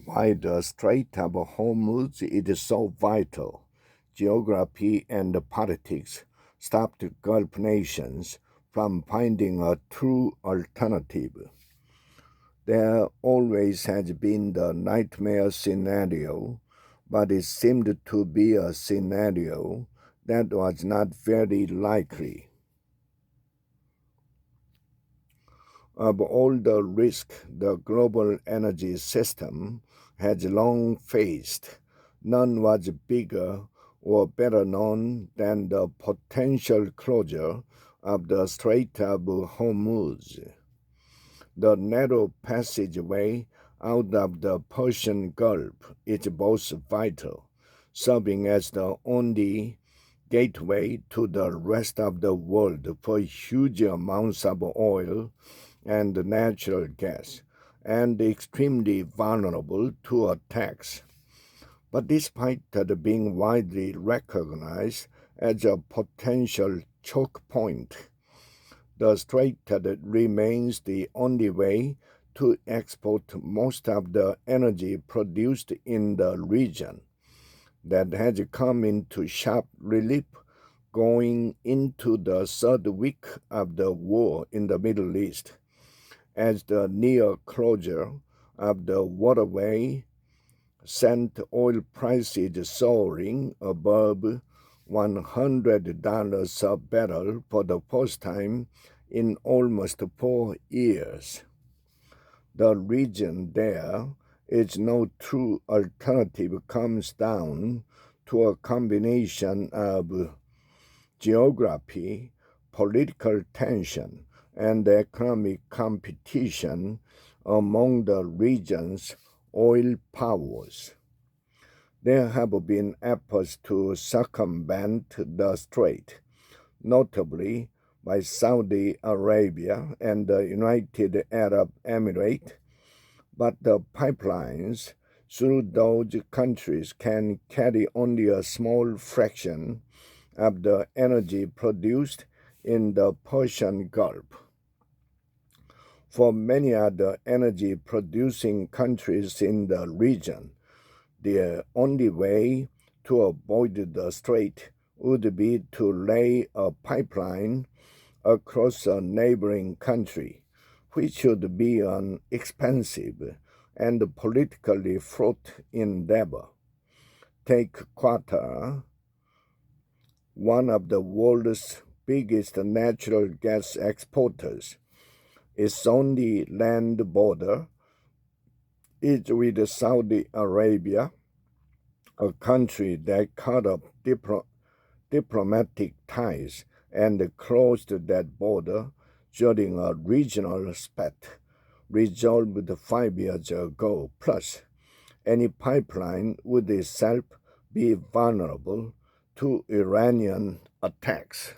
Why the Strait of Hormuz is so vital. Geography and politics stopped Gulf nations from finding a true alternative. There always has been the nightmare scenario, but it seemed to be a scenario that was not very likely. Of all the risks the global energy system has long faced, none was bigger or better known than the potential closure of the Strait of Hormuz. The narrow passageway out of the Persian Gulf is both vital, serving as the only gateway to the rest of the world for huge amounts of oil and natural gas, and extremely vulnerable to attacks. But despite that being widely recognized as a potential choke point, the strait remains the only way to export most of the energy produced in the region. That has come into sharp relief going into the third week of the war in the Middle East, as the near closure of the waterway sent oil prices soaring above $100 a barrel for the first time in almost 4 years. The region there is no true alternative comes down to a combination of geography, political tension, and economic competition among the region's oil powers. There have been efforts to circumvent the strait, notably by Saudi Arabia and the United Arab Emirates, but the pipelines through those countries can carry only a small fraction of the energy produced in the Persian Gulf. For many other energy producing countries in the region, the only way to avoid the strait would be to lay a pipeline across a neighboring country, which would be an expensive and politically fraught endeavor. Take Qatar, one of the world's biggest natural gas exporters. Its only land border is with Saudi Arabia, a country that cut off diplomatic ties and closed that border during a regional spat resolved 5 years ago. Plus, any pipeline would itself be vulnerable to Iranian attacks.